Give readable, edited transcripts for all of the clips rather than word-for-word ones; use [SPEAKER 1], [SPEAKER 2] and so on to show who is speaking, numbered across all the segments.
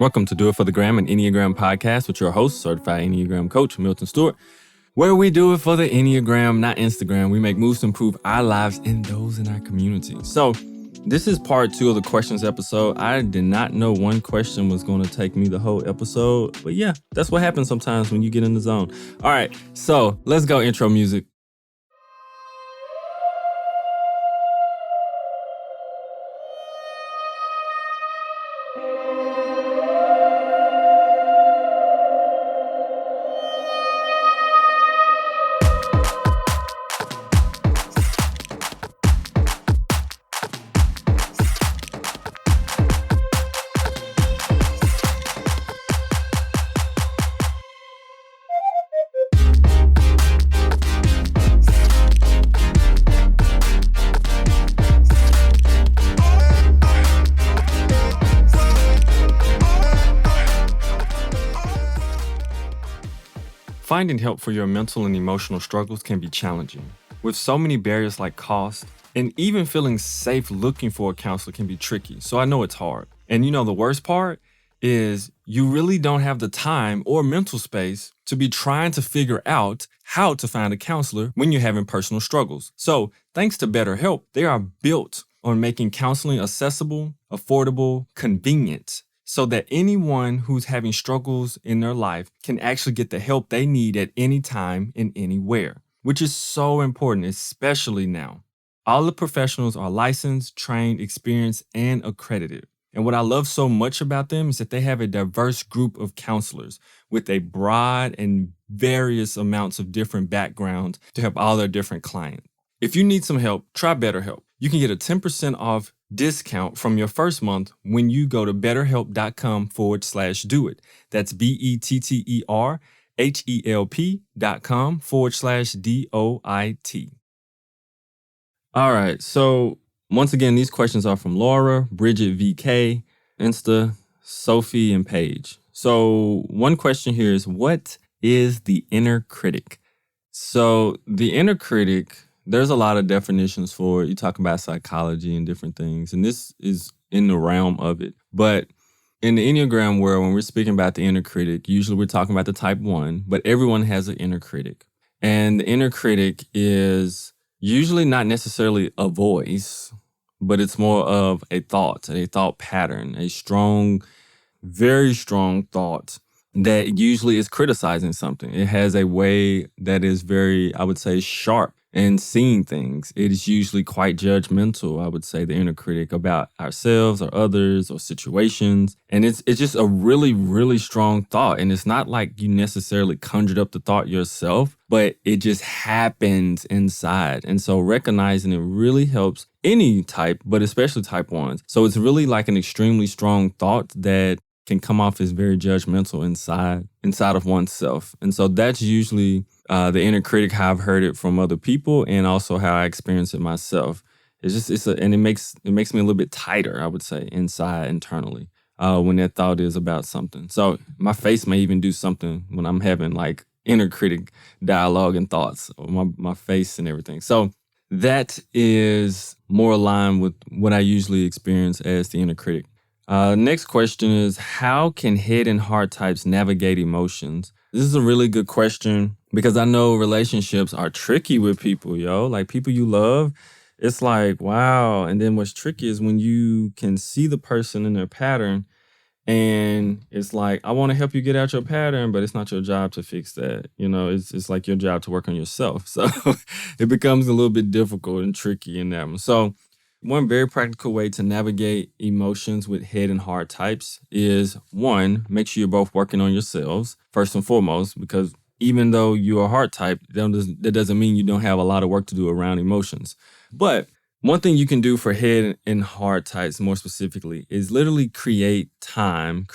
[SPEAKER 1] Welcome to Do It for the Gram, an Enneagram podcast with your host, certified Enneagram coach, Milton Stewart, where we do it for the Enneagram, not Instagram. We make moves to improve our lives and those in our community. So this is part 2 of the questions episode. I did not know one question was going to take me the whole episode, but yeah, that's what happens sometimes when you get in the zone. All right, so let's go intro music. Finding help for your mental and emotional struggles can be challenging. With so many barriers like cost, and even feeling safe looking for a counselor can be tricky. So I know it's hard. And the worst part is you really don't have the time or mental space to be trying to figure out how to find a counselor when you're having personal struggles. So thanks to BetterHelp, they are built on making counseling accessible, affordable, convenient, so that anyone who's having struggles in their life can actually get the help they need at any time and anywhere, which is so important, especially now. All the professionals are licensed, trained, experienced, and accredited. And what I love so much about them is that they have a diverse group of counselors with a broad and various amounts of different backgrounds to help all their different clients. If you need some help, try BetterHelp. You can get a 10% off discount from your first month when you go to betterhelp.com/doit. That's BetterHelp.com/DOIT. All right. So once again, these questions are from Laura, Bridget VK, Insta, Sophie, and Paige. So one question here is, what is the inner critic? So the inner critic, there's a lot of definitions for it. You talk about psychology and different things, and this is in the realm of it. But in the Enneagram world, when we're speaking about the inner critic, usually we're talking about the type 1, but everyone has an inner critic. And the inner critic is usually not necessarily a voice, but it's more of a thought pattern, a strong, very strong thought that usually is criticizing something. It has a way that is very, I would say, sharp in seeing things. It is usually quite judgmental, I would say, the inner critic, about ourselves or others or situations. And it's just a really, really strong thought. And it's not like you necessarily conjured up the thought yourself, but it just happens inside. And so recognizing it really helps any type, but especially type 1s. So it's really like an extremely strong thought that can come off as very judgmental inside of oneself. And so that's usually the inner critic, how I've heard it from other people, and also how I experience it myself. And it makes me a little bit tighter, I would say, inside, internally, when that thought is about something. So my face may even do something when I'm having like inner critic dialogue and thoughts, or my face and everything. So that is more aligned with what I usually experience as the inner critic. Next question is, how can head and heart types navigate emotions? This is a really good question because I know relationships are tricky with people, like people you love. It's like, wow. And then what's tricky is when you can see the person in their pattern, and it's like, I want to help you get out your pattern, but it's not your job to fix that. It's like your job to work on yourself. So it becomes a little bit difficult and tricky in that one. So one very practical way to navigate emotions with head and heart types is, 1, make sure you're both working on yourselves first and foremost, because even though you're a heart type, that doesn't mean you don't have a lot of work to do around emotions. But one thing you can do for head and heart types more specifically is literally create and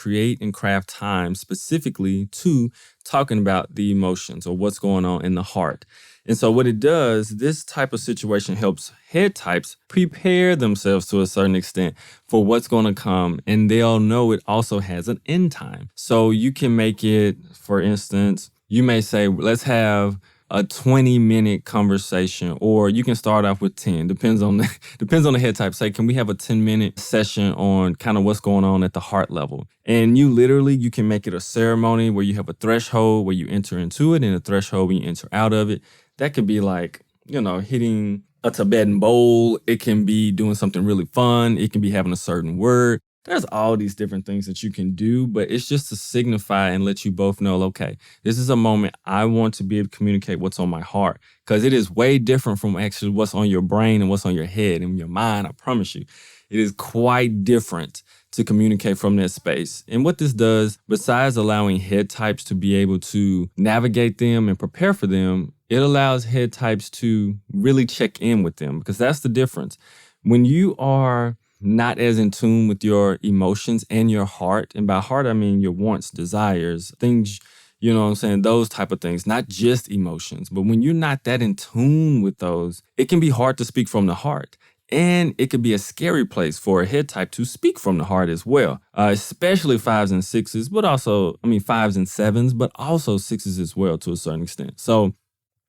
[SPEAKER 1] craft time specifically to talking about the emotions or what's going on in the heart. And so what it does, this type of situation helps head types prepare themselves to a certain extent for what's going to come. And they'll know it also has an end time. So you can make it, for instance, you may say, let's have a 20-minute conversation, or you can start off with 10. Depends on the head type. Say, can we have a 10-minute session on kind of what's going on at the heart level? And you can make it a ceremony where you have a threshold where you enter into it and a threshold when you enter out of it. That could be like, hitting a Tibetan bowl. It can be doing something really fun. It can be having a certain word. There's all these different things that you can do, but it's just to signify and let you both know, okay, this is a moment I want to be able to communicate what's on my heart, because it is way different from actually what's on your brain and what's on your head and your mind. I promise you, it is quite different to communicate from that space. And what this does, besides allowing head types to be able to navigate them and prepare for them, it allows head types to really check in with them, because that's the difference. When you are not as in tune with your emotions and your heart, and by heart, I mean your wants, desires, things, those type of things, not just emotions. But when you're not that in tune with those, it can be hard to speak from the heart. And it could be a scary place for a head type to speak from the heart as well, especially 5s and 6s, but also, 5s and 7s, but also 6s as well to a certain extent. So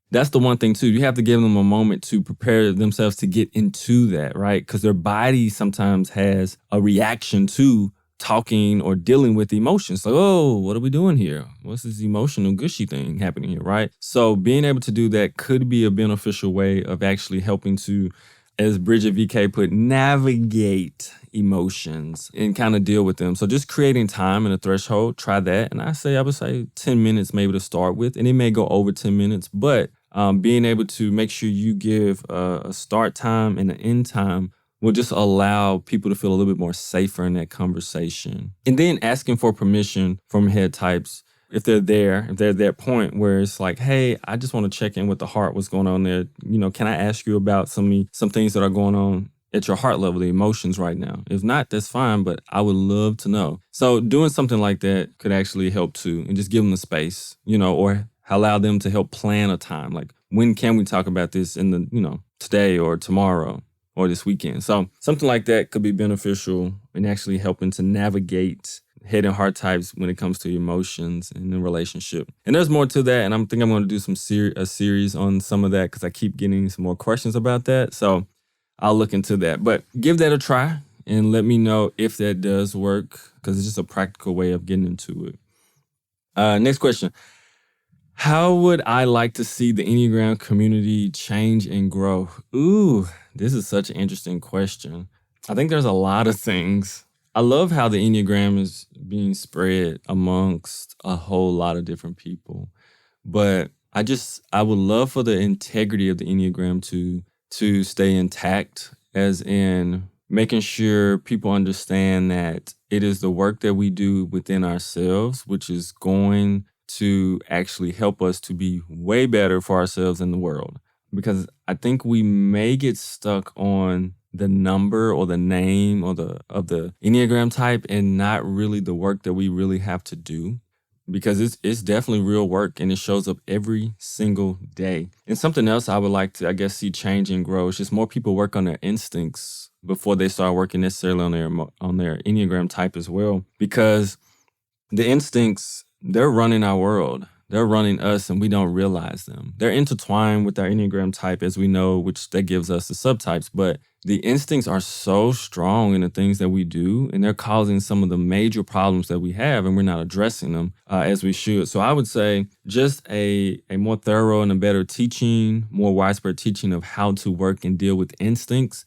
[SPEAKER 1] that's the one thing too. You have to give them a moment to prepare themselves to get into that, right? Because their body sometimes has a reaction to talking or dealing with emotions. Like, oh, what are we doing here? What's this emotional gushy thing happening here, right? So being able to do that could be a beneficial way of actually helping to, as Bridget VK put, navigate emotions and kind of deal with them. So just creating time and a threshold, try that. And I would say 10 minutes maybe to start with, and it may go over 10 minutes, but being able to make sure you give a start time and an end time will just allow people to feel a little bit more safer in that conversation. And then asking for permission from head types, if they're at that point where it's like, hey, I just want to check in with the heart, what's going on there. Can I ask you about some things that are going on at your heart level, the emotions right now? If not, that's fine, but I would love to know. So doing something like that could actually help too, and just give them the space, or allow them to help plan a time. Like, when can we talk about this in the, today or tomorrow or this weekend? So something like that could be beneficial in actually helping to navigate head and heart types when it comes to emotions and the relationship. And there's more to that, and I'm going to do a series on some of that, because I keep getting some more questions about that. So I'll look into that. But give that a try and let me know if that does work, because it's just a practical way of getting into it. Next question. How would I like to see the Enneagram community change and grow? Ooh, this is such an interesting question. I think there's a lot of things. I love how the Enneagram is being spread amongst a whole lot of different people. But I would love for the integrity of the Enneagram to stay intact, as in making sure people understand that it is the work that we do within ourselves, which is going to actually help us to be way better for ourselves in the world. Because I think we may get stuck on the number or the name of the Enneagram type, and not really the work that we really have to do. Because it's definitely real work, and it shows up every single day. And something else I would like to, see change and grow is just more people work on their instincts before they start working necessarily on their Enneagram type as well. Because the instincts, they're running our world. They're running us, and we don't realize them. They're intertwined with our Enneagram type, as we know, which that gives us the subtypes. But the instincts are so strong in the things that we do, and they're causing some of the major problems that we have, and we're not addressing them as we should. So I would say just a more thorough and a better teaching, more widespread teaching of how to work and deal with instincts,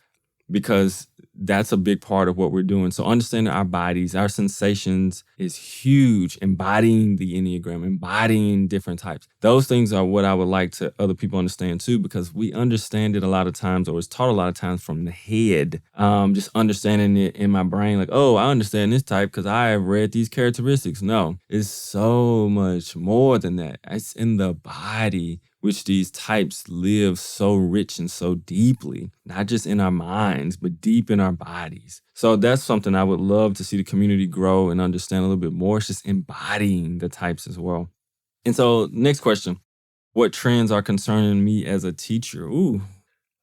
[SPEAKER 1] because that's a big part of what we're doing. So understanding our bodies, our sensations is huge. Embodying the Enneagram, embodying different types. Those things are what I would like to other people understand too, because we understand it a lot of times, or it's taught a lot of times from the head. Just understanding it in my brain, like, oh, I understand this type because I have read these characteristics. No, it's so much more than that. It's in the body, which these types live so rich and so deeply, not just in our minds, but deep in our bodies. So that's something I would love to see the community grow and understand a little bit more. It's just embodying the types as well. And so next question, what trends are concerning me as a teacher?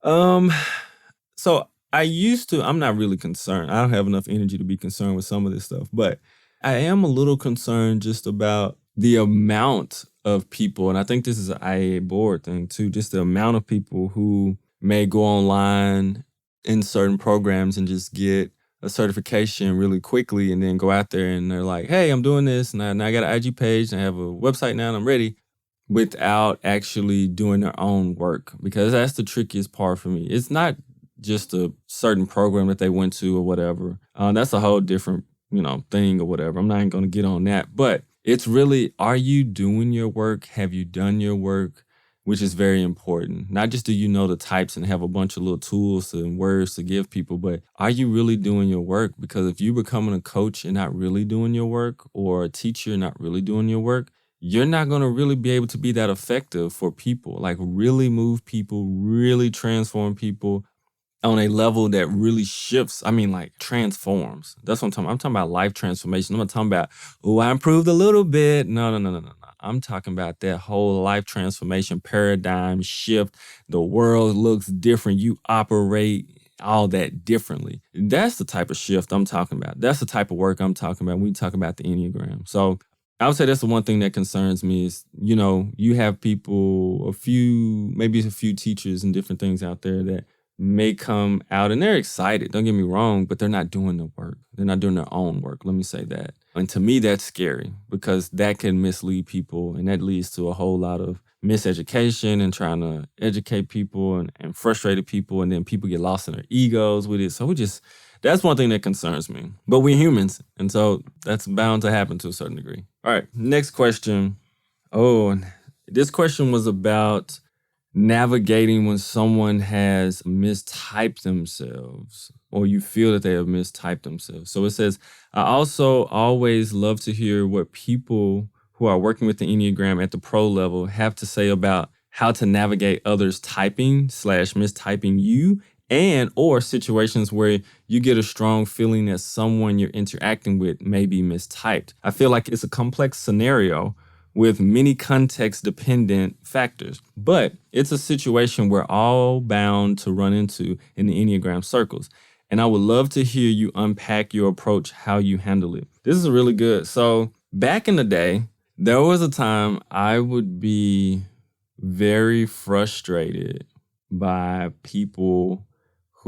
[SPEAKER 1] So I'm not really concerned. I don't have enough energy to be concerned with some of this stuff, but I am a little concerned just about the amount of people, and I think this is an IA board thing too, just the amount of people who may go online in certain programs and just get a certification really quickly and then go out there and they're like, hey, I'm doing this and I got an IG page and I have a website now and I'm ready, without actually doing their own work, because that's the trickiest part for me. It's not just a certain program that they went to or whatever. That's a whole different, thing or whatever. I'm not even going to get on that. But it's really, are you doing your work? Have you done your work? Which is very important. Not just do you know the types and have a bunch of little tools and words to give people, but are you really doing your work? Because if you're becoming a coach and not really doing your work, or a teacher and not really doing your work, you're not going to really be able to be that effective for people, like really move people, really transform people on a level that really shifts. I mean, like transforms. That's what I'm talking about. I'm talking about life transformation. I'm not talking about, oh, I improved a little bit. No. I'm talking about that whole life transformation paradigm shift. The world looks different. You operate all that differently. That's the type of shift I'm talking about. That's the type of work I'm talking about when we talk about the Enneagram. So I would say that's the one thing that concerns me is, you have people, maybe a few teachers and different things out there that may come out and they're excited. Don't get me wrong, but they're not doing the work. They're not doing their own work. Let me say that. And to me, that's scary because that can mislead people and that leads to a whole lot of miseducation and trying to educate people and frustrated people. And then people get lost in their egos with it. So that's one thing that concerns me. But we're humans. And so that's bound to happen to a certain degree. All right, next question. Oh, this question was about navigating when someone has mistyped themselves or you feel that they have mistyped themselves. So it says, I also always love to hear what people who are working with the Enneagram at the pro level have to say about how to navigate others typing/mistyping you, and or situations where you get a strong feeling that someone you're interacting with may be mistyped. I feel like it's a complex scenario with many context-dependent factors, but it's a situation we're all bound to run into in the Enneagram circles. And I would love to hear you unpack your approach, how you handle it. This is really good. So back in the day, there was a time I would be very frustrated by people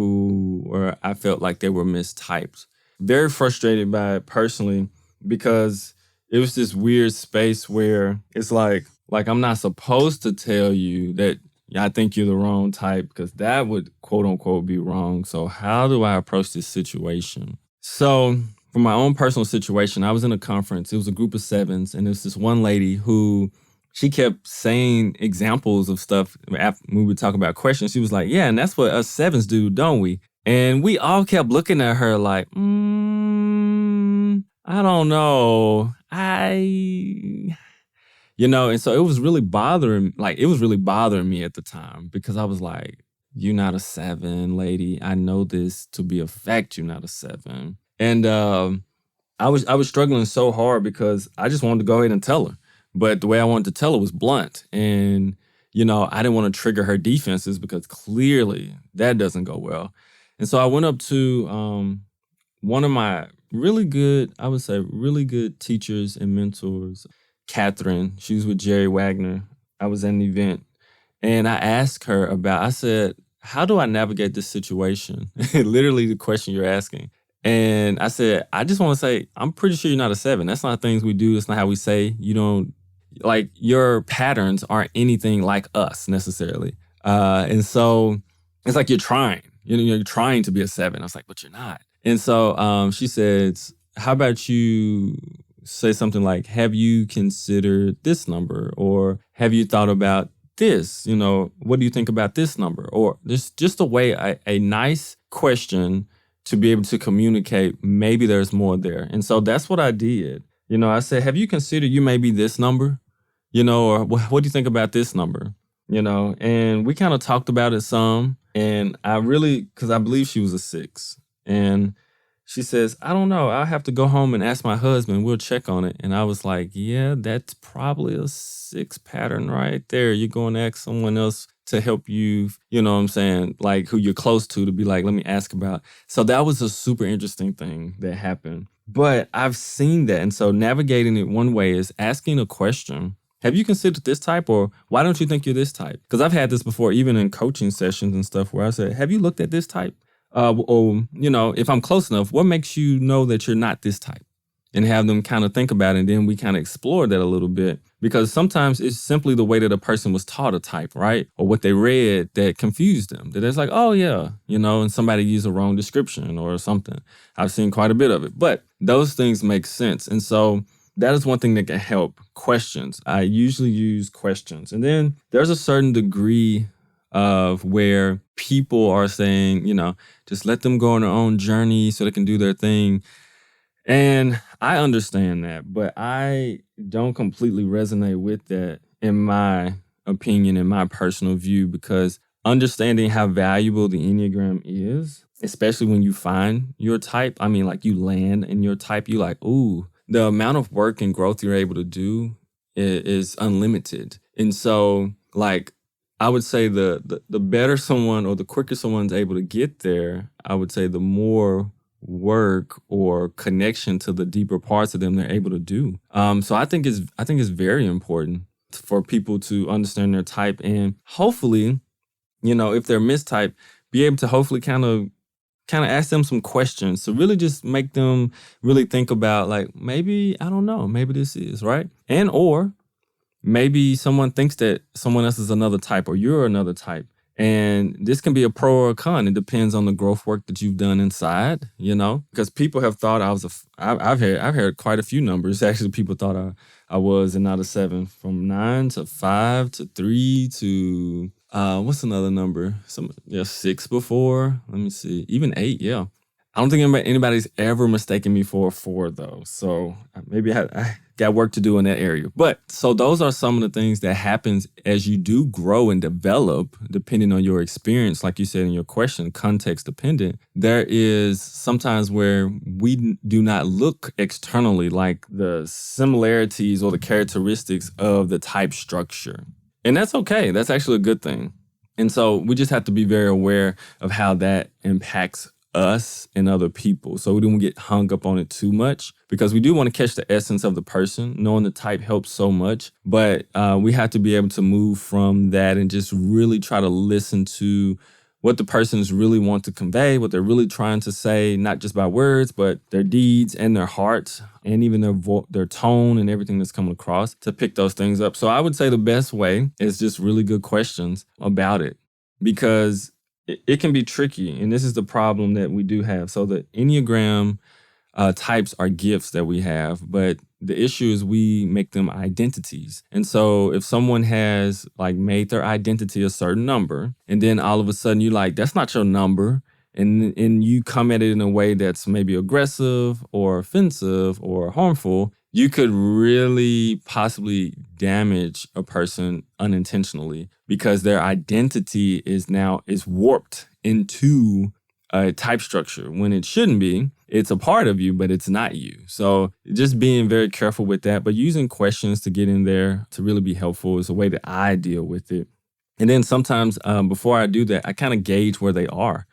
[SPEAKER 1] I felt like they were mistyped. Very frustrated by it personally because it was this weird space where it's like I'm not supposed to tell you that I think you're the wrong type because that would quote unquote be wrong. So how do I approach this situation? So for my own personal situation, I was in a conference. It was a group of sevens, and there's this one lady who she kept saying examples of stuff after we would talk about questions. She was like, yeah, and that's what us sevens do, don't we? And we all kept looking at her like, I don't know. And so it was really bothering me at the time because I was like, you're not a 7, lady. I know this to be a fact. You're not a 7. And I was struggling so hard because I just wanted to go ahead and tell her. But the way I wanted to tell her was blunt. And, I didn't want to trigger her defenses because clearly that doesn't go well. And so I went up to one of my really good teachers and mentors, Catherine. She was with Jerry Wagner. I was at an event. And I asked her I said, how do I navigate this situation? Literally the question you're asking. And I said, I just want to say, I'm pretty sure you're not a 7. That's not things we do. That's not how we say. You don't, your patterns aren't anything like us necessarily. And so it's like you're trying. You're trying to be a 7. I was like, but you're not. And so she says, how about you say something like, have you considered this number? Or have you thought about this? What do you think about this number? Or there's just a nice question to be able to communicate, maybe there's more there. And so that's what I did. I said, have you considered you may be this number? Or what do you think about this number? And we kind of talked about it some. And because I believe she was a 6. And she says, I don't know. I'll have to go home and ask my husband. We'll check on it. And I was like, yeah, that's probably a 6 pattern right there. You're going to ask someone else to help you, you know what I'm saying, like who you're close to be like, let me ask about. So that was a super interesting thing that happened. But I've seen that. And so navigating it one way is asking a question have you considered this type, or why don't you think you're this type? Because I've had this before, even in coaching sessions and stuff, where I said, have you looked at this type? Or, if I'm close enough, what makes you know that you're not this type? And have them kind of think about it. And then we kind of explore that a little bit, because sometimes it's simply the way that a person was taught a type, right? Or what they read that confused them. That it's like, oh yeah, and somebody used a wrong description or something. I've seen quite a bit of it, but those things make sense. And so that is one thing that can help. Questions. I usually use questions. And then there's a certain degree of where people are saying, just let them go on their own journey so they can do their thing. And I understand that, but I don't completely resonate with that, in my opinion, in my personal view, because understanding how valuable the Enneagram is, especially when you find your type, like you land in your type, you like, ooh, the amount of work and growth you're able to do is unlimited. And so, like, I would say the better someone, or the quicker someone's able to get there, I would say the more work or connection to the deeper parts of them they're able to do. So I think it's very important for people to understand their type, and hopefully, if they're mistype, be able to hopefully kind of ask them some questions to really just make them really think about, like, maybe, I don't know, maybe this is right. And or maybe someone thinks that someone else is another type, or you're another type. And this can be a pro or a con. It depends on the growth work that you've done inside, because people have thought I've heard quite a few numbers. Actually, people thought I was and not a 7, from 9 to 5 to 3 to, what's another number? 6 before. Let me see. Even 8. Yeah. I don't think anybody's ever mistaken me for a 4, though. So maybe I got work to do in that area. But so those are some of the things that happens as you do grow and develop, depending on your experience. Like you said in your question, context dependent. There is sometimes where we do not look externally like the similarities or the characteristics of the type structure. And that's okay. That's actually a good thing. And so we just have to be very aware of how that impacts us and other people. So we don't get hung up on it too much, because we do want to catch the essence of the person. Knowing the type helps so much, but we have to be able to move from that and just really try to listen to what the persons really want to convey, what they're really trying to say, not just by words, but their deeds and their hearts, and even their tone and everything that's coming across, to pick those things up. So I would say the best way is just really good questions about it, because it can be tricky, and this is the problem that we do have. So the Enneagram types are gifts that we have, but the issue is we make them identities. And so if someone has made their identity a certain number, and then all of a sudden you're like, that's not your number, and you come at it in a way that's maybe aggressive or offensive or harmful, you could really possibly damage a person unintentionally, because their identity is warped into a type structure when it shouldn't be. It's a part of you, but it's not you. So just being very careful with that, but using questions to get in there to really be helpful is a way that I deal with it. And then sometimes before I do that, I kind of gauge where they are,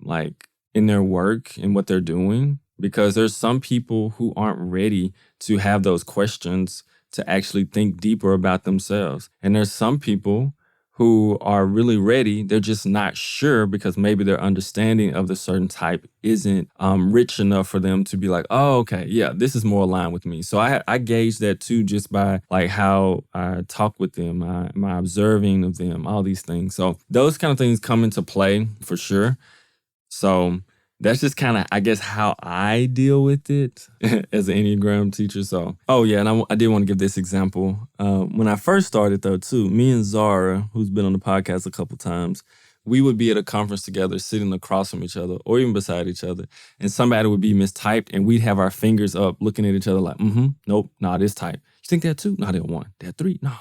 [SPEAKER 1] like in their work and what they're doing, because there's some people who aren't ready to have those questions to actually think deeper about themselves. And there's some people who are really ready. They're just not sure, because maybe their understanding of the certain type isn't rich enough for them to be like, oh, okay, yeah, this is more aligned with me. So I gauge that too, just by how I talk with them, my observing of them, all these things. So those kind of things come into play for sure. So that's just kind of, I guess, how I deal with it as an Enneagram teacher. So, oh yeah, and I did want to give this example. When I first started, though, too, me and Zara, who's been on the podcast a couple times, we would be at a conference together, sitting across from each other or even beside each other, and somebody would be mistyped, and we'd have our fingers up looking at each other like, nope, nah, this type. You think that too? Nah, that 1. That 3? No.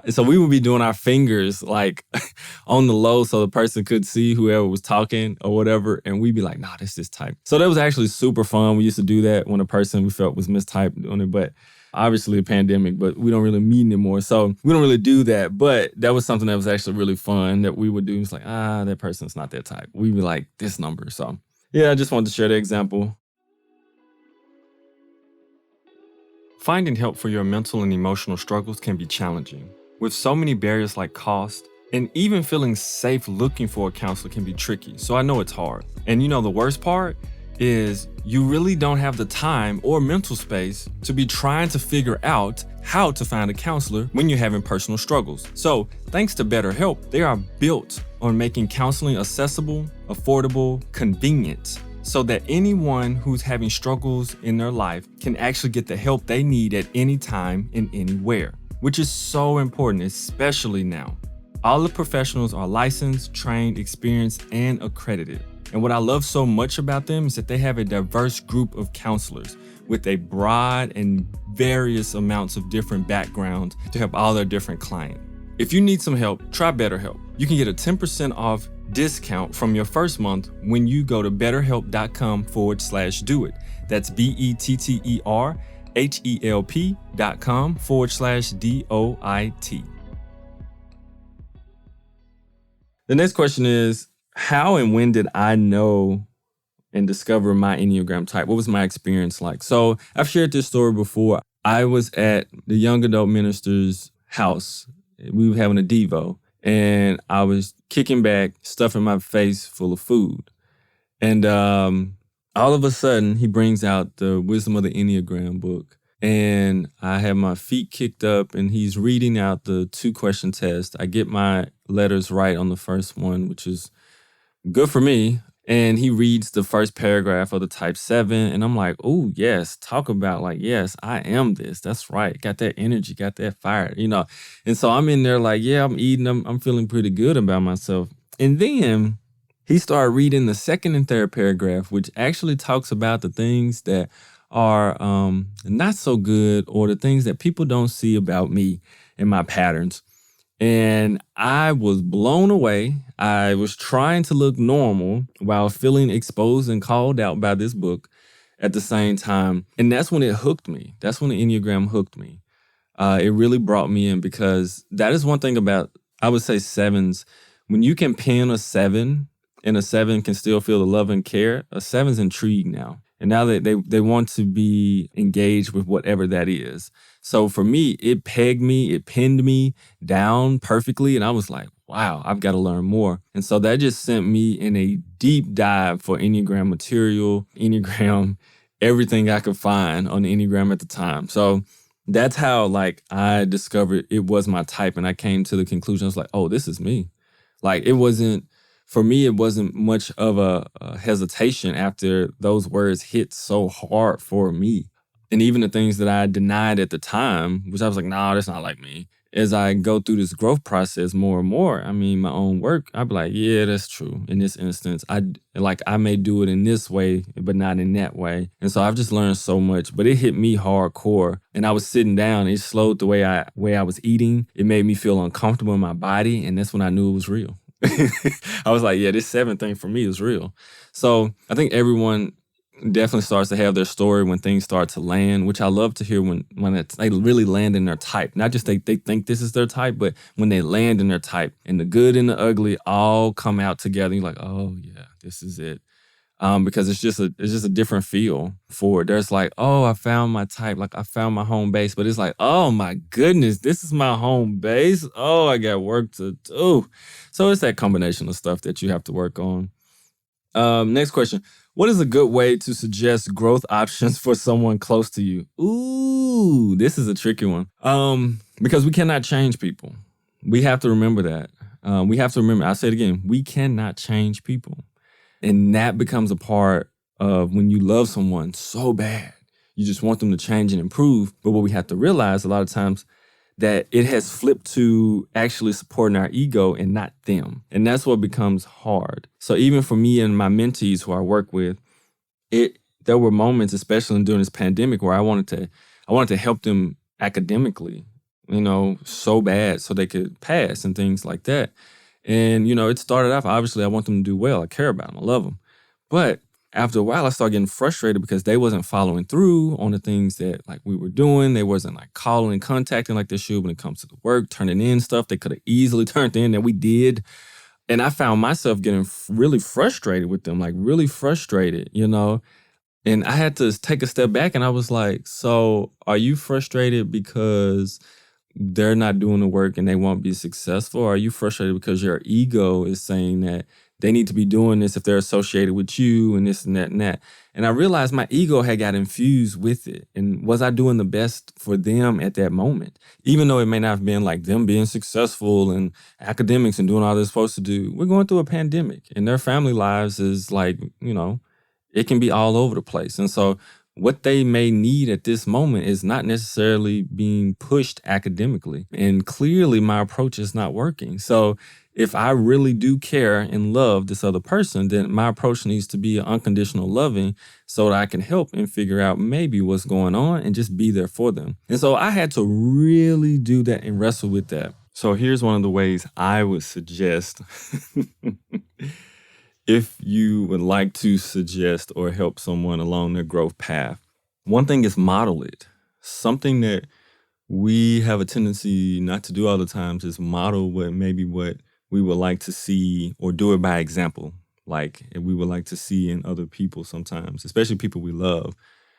[SPEAKER 1] So we would be doing our fingers on the low, so the person could see whoever was talking or whatever, and we'd be like, nah, that's this type. So that was actually super fun. We used to do that when a person we felt was mistyped on it, but obviously a pandemic, but we don't really meet anymore. So we don't really do that, but that was something that was actually really fun that we would do. It's like, that person's not that type. We'd be like, this number. So yeah, I just wanted to share the example. Finding help for your mental and emotional struggles can be challenging. With so many barriers like cost, and even feeling safe looking for a counselor can be tricky, so I know it's hard. And the worst part is you really don't have the time or mental space to be trying to figure out how to find a counselor when you're having personal struggles. So, thanks to BetterHelp, they are built on making counseling accessible, affordable, convenient, so that anyone who's having struggles in their life can actually get the help they need at any time and anywhere, which is so important, especially now. All the professionals are licensed, trained, experienced, and accredited. And what I love so much about them is that they have a diverse group of counselors with a broad and various amounts of different backgrounds to help all their different clients. If you need some help, try BetterHelp. You can get a 10% off discount from your first month when you go to betterhelp.com/doit. That's BetterHelp.com/DOIT. The next question is, how and when did I know and discover my Enneagram type? What was my experience like? So I've shared this story before. I was at the young adult minister's house. We were having a Devo, and I was kicking back, stuffing my face full of food. And all of a sudden, he brings out the Wisdom of the Enneagram book. And I have my feet kicked up, and he's reading out the 2-question test. I get my letters right on the first one, which is good for me. And he reads the first paragraph of the type 7. And I'm like, oh, yes, talk about yes, I am this. That's right. Got that energy, got that fire, And so I'm in there yeah, I'm eating. I'm feeling pretty good about myself. And then he started reading the second and third paragraph, which actually talks about the things that are not so good, or the things that people don't see about me and my patterns. And I was blown away. I was trying to look normal while feeling exposed and called out by this book at the same time. And that's when it hooked me. That's when the Enneagram hooked me. It really brought me in, because that is one thing about, I would say, 7s. When you can pin a 7 and a 7 can still feel the love and care, a 7's intrigued now. And now they want to be engaged with whatever that is. So for me, it pinned me down perfectly. And I was like, wow, I've got to learn more. And so that just sent me in a deep dive for Enneagram material, Enneagram, everything I could find on the Enneagram at the time. So that's how I discovered it was my type. And I came to the conclusion, I was like, oh, this is me. For me, it wasn't much of a hesitation after those words hit so hard for me. And even the things that I denied at the time, which I was like, nah, that's not like me. As I go through this growth process more and more, my own work, I'd be like, yeah, that's true. In this instance, I may do it in this way, but not in that way. And so I've just learned so much, but it hit me hardcore. And I was sitting down, it slowed the way I was eating. It made me feel uncomfortable in my body. And that's when I knew it was real. I was like, yeah, this 7 thing for me is real. So I think everyone definitely starts to have their story when things start to land, which I love to hear when they really land in their type. Not just they think this is their type, but when they land in their type, and the good and the ugly all come out together. You're like, oh yeah, this is it. Because it's just a different feel for it. There's oh, I found my type, I found my home base, but it's oh my goodness, this is my home base. Oh, I got work to do. So it's that combination of stuff that you have to work on. Next question. What is a good way to suggest growth options for someone close to you? Ooh, this is a tricky one. Because we cannot change people. We have to remember that. I'll say it again, we cannot change people. And that becomes a part of when you love someone so bad. You just want them to change and improve. But what we have to realize a lot of times, that it has flipped to actually supporting our ego and not them. And that's what becomes hard. So even for me and my mentees who I work with, there were moments, especially during this pandemic, where I wanted to help them academically, so bad so they could pass and things like that. And, it started off, obviously, I want them to do well. I care about them. I love them. But after a while, I started getting frustrated because they wasn't following through on the things that we were doing. They wasn't calling and contacting like they should when it comes to the work, turning in stuff they could have easily turned in that we did. And I found myself getting really frustrated with them, really frustrated, And I had to take a step back and I was like, so are you frustrated because they're not doing the work and they won't be successful? Or are you frustrated because your ego is saying that they need to be doing this if they're associated with you and this and that and that? And I realized my ego had got infused with it. And was I doing the best for them at that moment? Even though it may not have been like them being successful and academics and doing all they're supposed to do. We're going through a pandemic and their family lives is like, it can be all over the place. And so what they may need at this moment is not necessarily being pushed academically. And clearly my approach is not working. So if I really do care and love this other person, then my approach needs to be unconditional loving so that I can help and figure out maybe what's going on and just be there for them. And so I had to really do that and wrestle with that. So here's one of the ways I would suggest if you would like to suggest or help someone along their growth path. One thing is model it. Something that we have a tendency not to do all the times is model what we would like to see, or do it by example, like we would like to see in other people sometimes, especially people we love.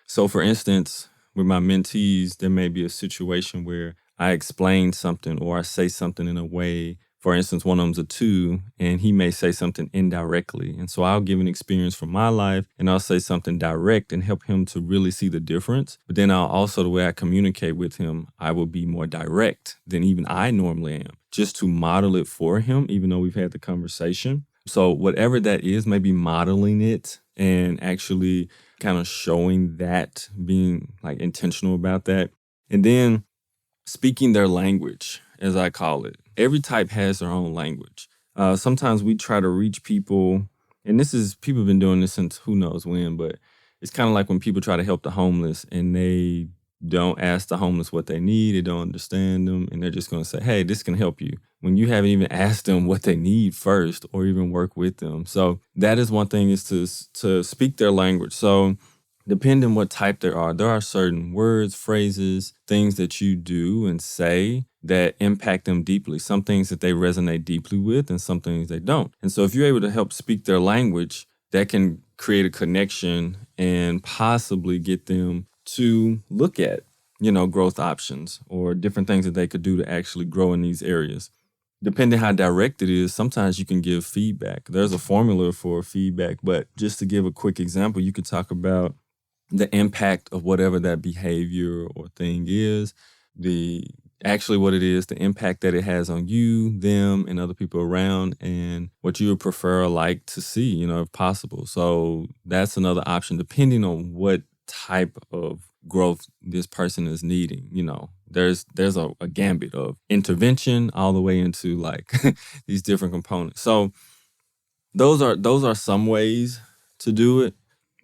[SPEAKER 1] So for instance, with my mentees, there may be a situation where I explain something or I say something in a way. For instance, one of them's a 2, and he may say something indirectly. And so I'll give an experience from my life, and I'll say something direct and help him to really see the difference. But then I'll also, the way I communicate with him, I will be more direct than even I normally am, just to model it for him, even though we've had the conversation. So whatever that is, maybe modeling it and actually kind of showing that, being like intentional about that. And then speaking their language, as I call it. Every type has their own language. Sometimes we try to reach people, and people have been doing this since who knows when, but it's kind of like when people try to help the homeless and they don't ask the homeless what they need, they don't understand them, and they're just going to say, hey, this can help you, when you haven't even asked them what they need first or even work with them. So that is one thing, is to speak their language. So depending what type there are certain words, phrases, things that you do and say that impact them deeply. Some things that they resonate deeply with and some things they don't. And so if you're able to help speak their language, that can create a connection and possibly get them to look at, growth options or different things that they could do to actually grow in these areas. Depending how direct it is, sometimes you can give feedback. There's a formula for feedback, but just to give a quick example, you could talk about the impact of whatever that behavior or thing is, what it is, the impact that it has on you, them, and other people around, and what you would prefer or like to see, if possible. So that's another option, depending on what type of growth this person is needing. There's a gambit of intervention all the way into like these different components. So those are some ways to do it,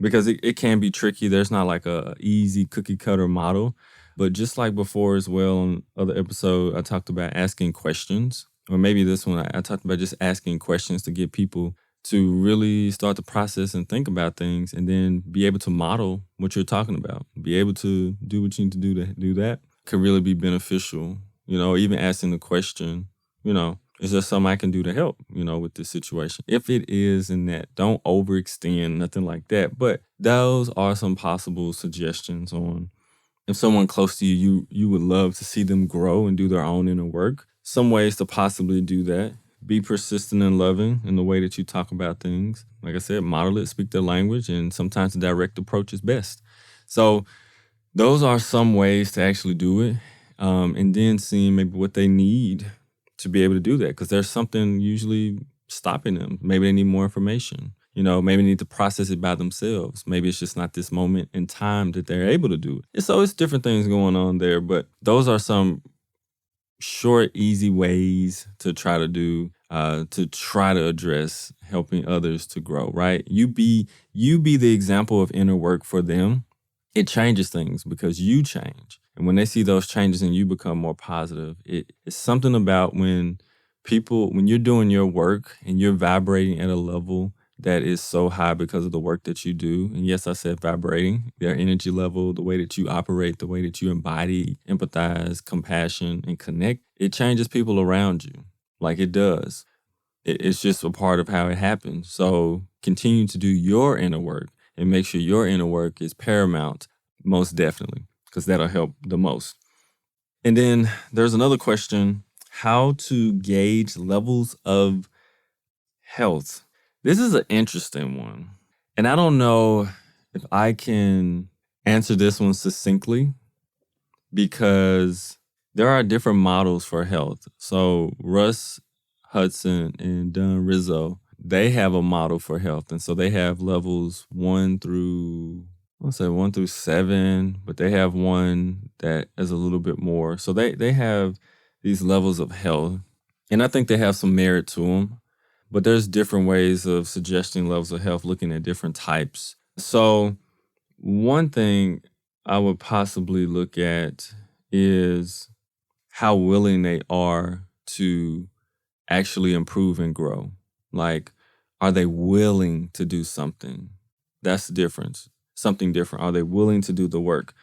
[SPEAKER 1] because it can be tricky. There's not like a easy cookie cutter model. But just like before as well, on other episode, I talked about asking questions, or maybe this one, I talked about just asking questions to get people to really start to process and think about things, and then be able to model what you're talking about, be able to do what you need to do that could really be beneficial. Even asking the question, is there something I can do to help, with this situation? If it is in that, don't overextend, nothing like that. But those are some possible suggestions on if someone close to you would love to see them grow and do their own inner work. Some ways to possibly do that. Be persistent and loving in the way that you talk about things. Like I said, model it, speak their language, and sometimes the direct approach is best. So those are some ways to actually do it. And then seeing maybe what they need to be able to do that, because there's something usually stopping them. Maybe they need more information. Maybe they need to process it by themselves. Maybe it's just not this moment in time that they're able to do it. And so it's different things going on there, but those are some short, easy ways to try to do, to try to address helping others to grow, right? You be the example of inner work for them. It changes things because you change. And when they see those changes and you become more positive, it's something about when you're doing your work and you're vibrating at a level that is so high because of the work that you do. And yes, I said vibrating, their energy level, the way that you operate, the way that you embody, empathize, compassion, and connect, it changes people around you. Like it does. It's just a part of how it happens. So continue to do your inner work and make sure your inner work is paramount, most definitely, because that'll help the most. And then there's another question, how to gauge levels of health. This is an interesting one. And I don't know if I can answer this one succinctly because there are different models for health. So Russ Hudson and Don Rizzo, they have a model for health. And so they have levels 1 through 7, but they have one that is a little bit more. So they have these levels of health. And I think they have some merit to them. But there's different ways of suggesting levels of health, looking at different types. So one thing I would possibly look at is how willing they are to actually improve and grow. Like, are they willing to do something? That's the difference. Something different. Are they willing to do the work?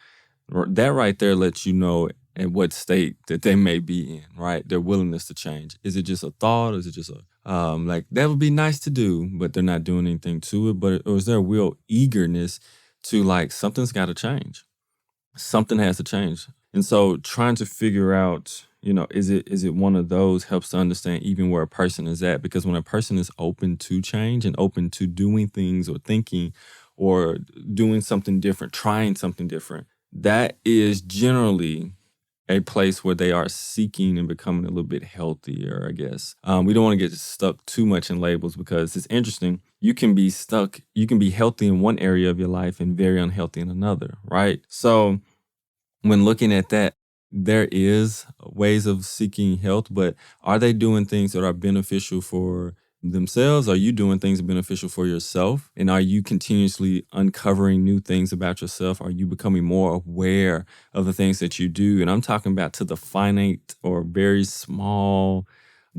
[SPEAKER 1] That right there lets you know at what state that they may be in, right? Their willingness to change. Is it just a thought? Is it just like, that would be nice to do, but they're not doing anything to it? Or is there a real eagerness to, like, something's got to change? Something has to change. And so trying to figure out, is it one of those helps to understand even where a person is at? Because when a person is open to change and open to doing things or thinking or doing something different, trying something different, that is generally a place where they are seeking and becoming a little bit healthier, I guess. We don't want to get stuck too much in labels because it's interesting. You can be healthy in one area of your life and very unhealthy in another, right? So when looking at that, there is ways of seeking health, but are they doing things that are beneficial for themselves? Are you doing things beneficial for yourself? And are you continuously uncovering new things about yourself? Are you becoming more aware of the things that you do? And I'm talking about to the finite or very small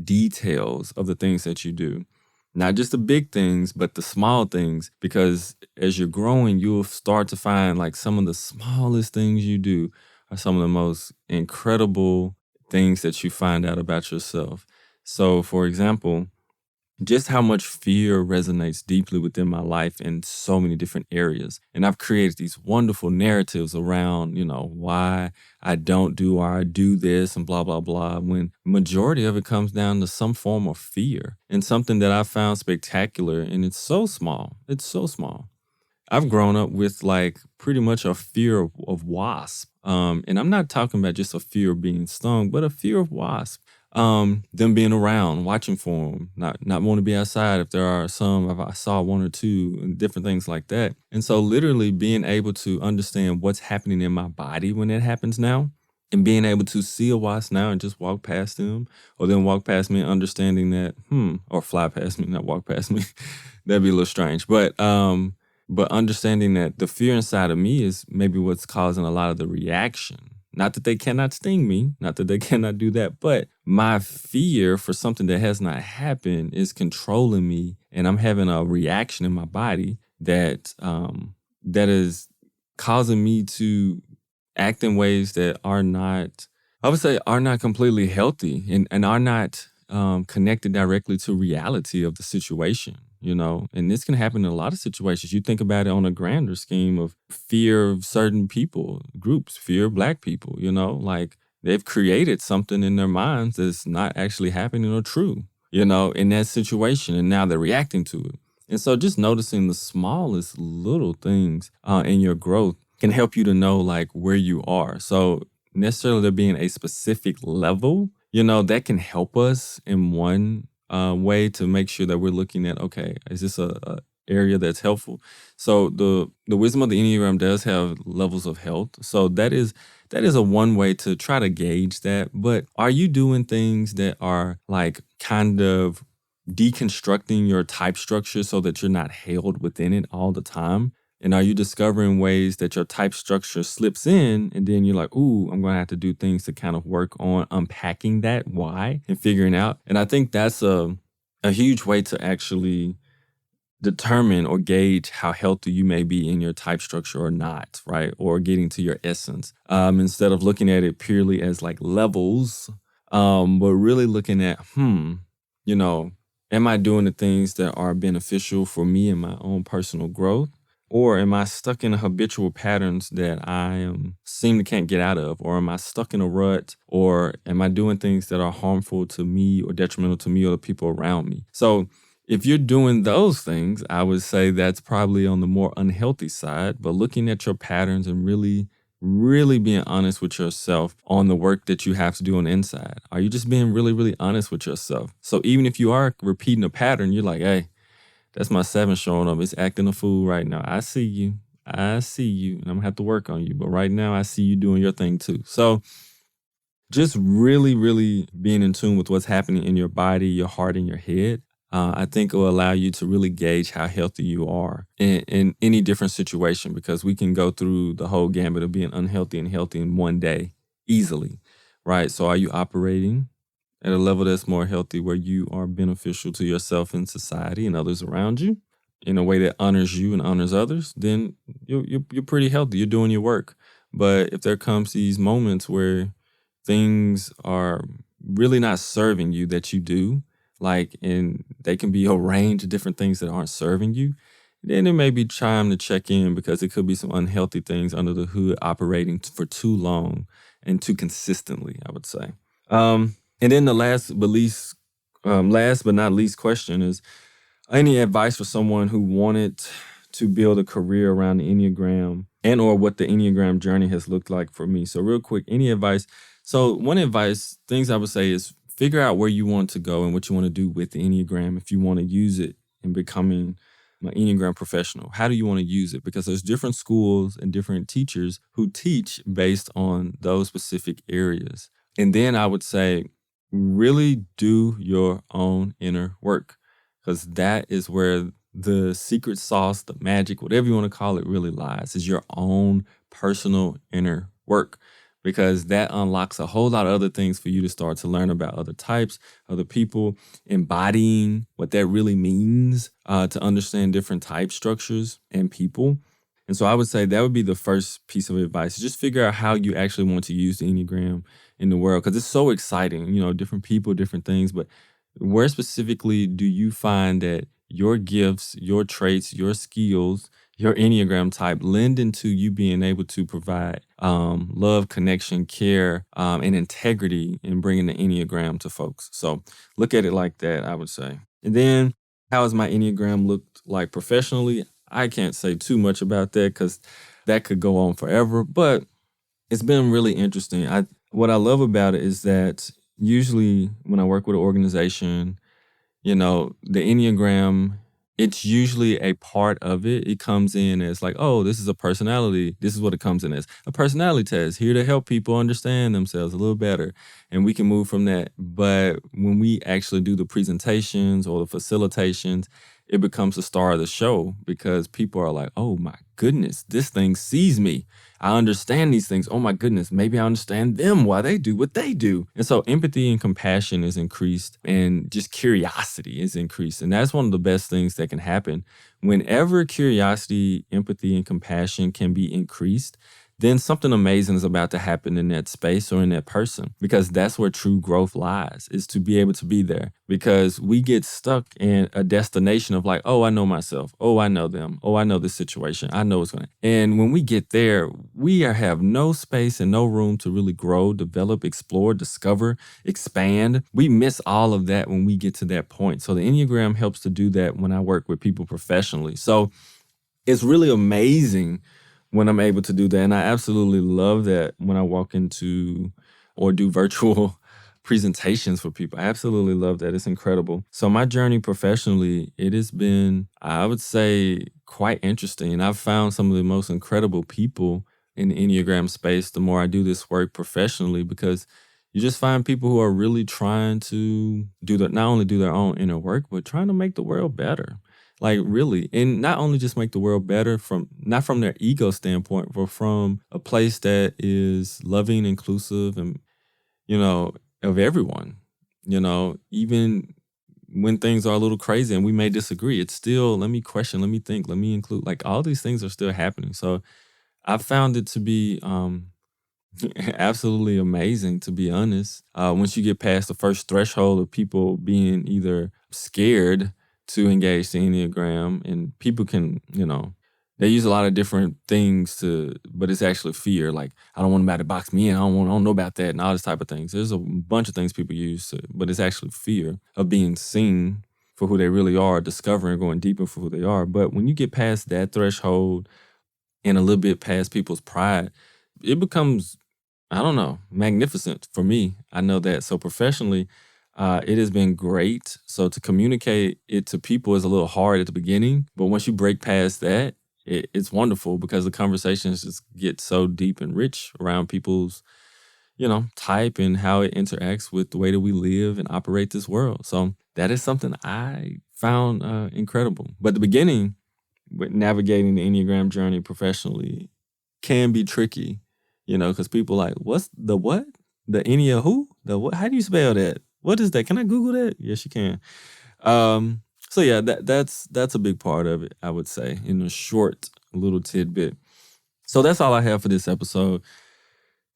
[SPEAKER 1] details of the things that you do. Not just the big things, but the small things, because as you're growing, you'll start to find like some of the smallest things you do are some of the most incredible things that you find out about yourself. So, for example, just how much fear resonates deeply within my life in so many different areas. And I've created these wonderful narratives around, why I don't do or I do this and blah, blah, blah, when majority of it comes down to some form of fear and something that I found spectacular. And it's so small. It's so small. I've grown up with like pretty much a fear of wasp. And I'm not talking about just a fear of being stung, but a fear of wasp. Them being around, watching for them, not wanting to be outside if there are some, if I saw one or two and different things like that. And so literally being able to understand what's happening in my body when it happens now and being able to see a wasp now and just walk past them or then walk past me and understanding that, or fly past me, not walk past me. That'd be a little strange. But understanding that the fear inside of me is maybe what's causing a lot of the reaction. Not that they cannot sting me, not that they cannot do that, but my fear for something that has not happened is controlling me, and I'm having a reaction in my body that is causing me to act in ways that are not, I would say, are not completely healthy and are not connected directly to reality of the situation. And this can happen in a lot of situations. You think about it on a grander scheme of fear of certain people, groups, fear of Black people, like they've created something in their minds that's not actually happening or true, in that situation. And now they're reacting to it. And so just noticing the smallest little things in your growth can help you to know like where you are. So necessarily there being a specific level, that can help us in one way to make sure that we're looking at, okay, is this a area that's helpful? So the wisdom of the Enneagram does have levels of health. So that is a one way to try to gauge that. But are you doing things that are like kind of deconstructing your type structure so that you're not held within it all the time? And are you discovering ways that your type structure slips in and then you're like, ooh, I'm going to have to do things to kind of work on unpacking that why and figuring out. And I think that's a huge way to actually determine or gauge how healthy you may be in your type structure or not, right? Or getting to your essence. Instead of looking at it purely as like levels, but really looking at, am I doing the things that are beneficial for me and my own personal growth? Or am I stuck in habitual patterns that seem to can't get out of? Or am I stuck in a rut? Or am I doing things that are harmful to me or detrimental to me or the people around me? So if you're doing those things, I would say that's probably on the more unhealthy side. But looking at your patterns and really being honest with yourself on the work that you have to do on the inside. Are you just being really honest with yourself? So even if you are repeating a pattern, you're like, hey, that's my 7 showing up. It's acting a fool right now. I see you. And I'm gonna have to work on you. But right now I see you doing your thing too. So just really being in tune with what's happening in your body, your heart, and your head. I think it will allow you to really gauge how healthy you are in any different situation, because we can go through the whole gambit of being unhealthy and healthy in one day easily, right? So are you operating at a level that's more healthy where you are beneficial to yourself and society and others around you in a way that honors you and honors others? Then you're pretty healthy. You're doing your work. But if there comes these moments where things are really not serving you that you do, and they can be a range of different things that aren't serving you, then it may be time to check in, because it could be some unhealthy things under the hood operating for too long and too consistently, I would say. And then the last but not least question is, any advice for someone who wanted to build a career around the Enneagram, and or what the Enneagram journey has looked like for me? So real quick, any advice? So things I would say is figure out where you want to go and what you want to do with the Enneagram if you want to use it in becoming an Enneagram professional. How do you want to use it? Because there's different schools and different teachers who teach based on those specific areas. And then I would say, really do your own inner work, because that is where the secret sauce, the magic, whatever you want to call it, really lies, is your own personal inner work, because that unlocks a whole lot of other things for you to start to learn about other types, other people, embodying what that really means, to understand different type structures and people. And so I would say that would be the first piece of advice. Just figure out how you actually want to use the Enneagram in the world, because it's so exciting, different people, different things. But where specifically do you find that your gifts, your traits, your skills, your Enneagram type lend into you being able to provide love, connection, care, and integrity in bringing the Enneagram to folks? So look at it like that, I would say. And then, how has my Enneagram looked like professionally? I can't say too much about that, because that could go on forever, but it's been really interesting. What I love about it is that usually when I work with an organization, the Enneagram, it's usually a part of it. It comes in as like, oh, this is a personality. This is what it comes in as. A personality test, here to help people understand themselves a little better. And we can move from that. But when we actually do the presentations or the facilitations, it becomes the star of the show, because people are like, oh my goodness, this thing sees me. I understand these things. Oh my goodness, maybe I understand them, why they do what they do. And so empathy and compassion is increased, and just curiosity is increased. And that's one of the best things that can happen. Whenever curiosity, empathy, and compassion can be increased, then something amazing is about to happen in that space or in that person, because that's where true growth lies, is to be able to be there. Because we get stuck in a destination of like, oh, I know myself. Oh, I know them. Oh, I know this situation. I know what's going to. And when we get there, we have no space and no room to really grow, develop, explore, discover, expand. We miss all of that when we get to that point. So the Enneagram helps to do that when I work with people professionally. So it's really amazing when I'm able to do that. And I absolutely love that when I walk into or do virtual presentations for people. I absolutely love that. It's incredible. So my journey professionally, it has been, I would say, quite interesting. And I've found some of the most incredible people in the Enneagram space the more I do this work professionally, because you just find people who are really trying to not only do their own inner work, but trying to make the world better. Like really, and not only just make the world better not from their ego standpoint, but from a place that is loving, inclusive, and, of everyone, even when things are a little crazy and we may disagree, it's still, let me question, let me think, let me include, like all these things are still happening. So I found it to be, absolutely amazing, to be honest. Once you get past the first threshold of people being either scared to engage the Enneagram, and people can, They use a lot of different things but it's actually fear. Like, I don't want nobody to box me in. I don't know about that and all this type of things. There's a bunch of things people use, but it's actually fear of being seen for who they really are, discovering, going deeper for who they are. But when you get past that threshold and a little bit past people's pride, it becomes, I don't know, magnificent for me. I know that. So professionally, it has been great. So to communicate it to people is a little hard at the beginning, but once you break past that, it's wonderful because the conversations just get so deep and rich around people's, type and how it interacts with the way that we live and operate this world. So that is something I found incredible. But the beginning with navigating the Enneagram journey professionally can be tricky, because people like, what's the what? The Ennea who? The what? How do you spell that? What is that? Can I Google that? Yes, you can. So yeah, that's a big part of it, I would say, in a short little tidbit. So that's all I have for this episode.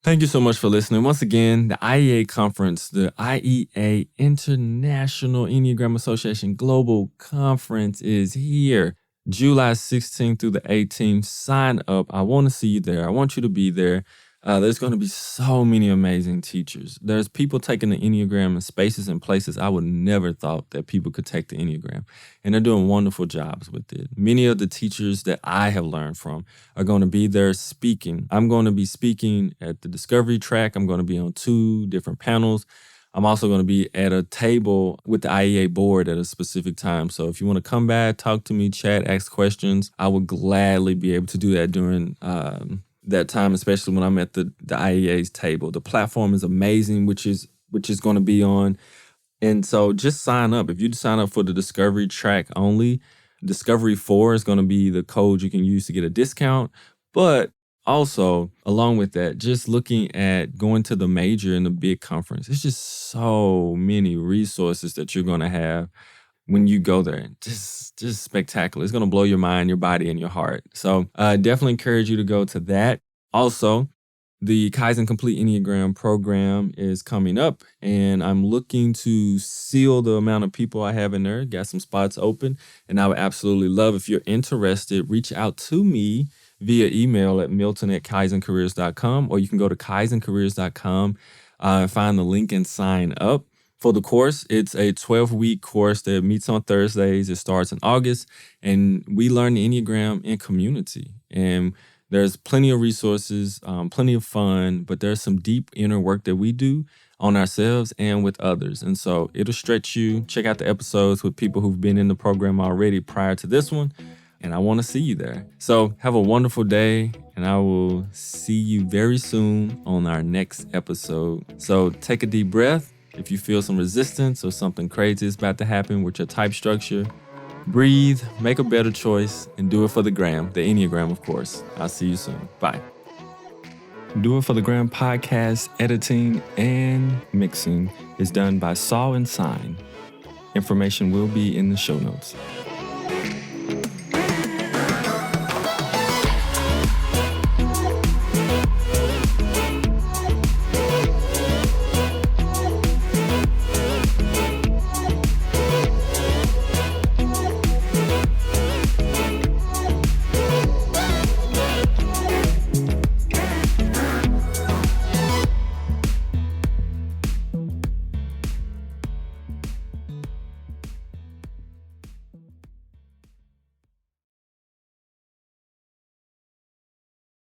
[SPEAKER 1] Thank you so much for listening. Once again, the IEA conference, the IEA International Enneagram Association Global Conference is here. July 16th through the 18th. Sign up. I want to see you there. I want you to be there. There's going to be so many amazing teachers. There's people taking the Enneagram in spaces and places I would never thought that people could take the Enneagram. And they're doing wonderful jobs with it. Many of the teachers that I have learned from are going to be there speaking. I'm going to be speaking at the Discovery track. I'm going to be on 2 different panels. I'm also going to be at a table with the IEA board at a specific time. So if you want to come back, talk to me, chat, ask questions, I would gladly be able to do that during that time, especially when I'm at the IEA's table. The platform is amazing, which is going to be on. And so just sign up. If you sign up for the Discovery track only, Discovery 4 is going to be the code you can use to get a discount. But also, along with that, just looking at going to the major and the big conference, it's just so many resources that you're going to have when you go there. Just spectacular. It's going to blow your mind, your body, and your heart. So I definitely encourage you to go to that. Also, the Kaizen Complete Enneagram program is coming up, and I'm looking to seal the amount of people I have in there. Got some spots open, and I would absolutely love, if you're interested, reach out to me via email at milton@kaizencareers.com, or you can go to kaizencareers.com and find the link and sign up. For the course, it's a 12-week course that meets on Thursdays. It starts in August, and we learn the Enneagram in community. And there's plenty of resources, plenty of fun, but there's some deep inner work that we do on ourselves and with others. And so it'll stretch you. Check out the episodes with people who've been in the program already prior to this one, and I want to see you there. So have a wonderful day, and I will see you very soon on our next episode. So take a deep breath. If you feel some resistance or something crazy is about to happen with your type structure, breathe, make a better choice, and do it for the gram, the Enneagram, of course. I'll see you soon. Bye. Do It for the Gram podcast editing and mixing is done by Saw and Sign. Information will be in the show notes.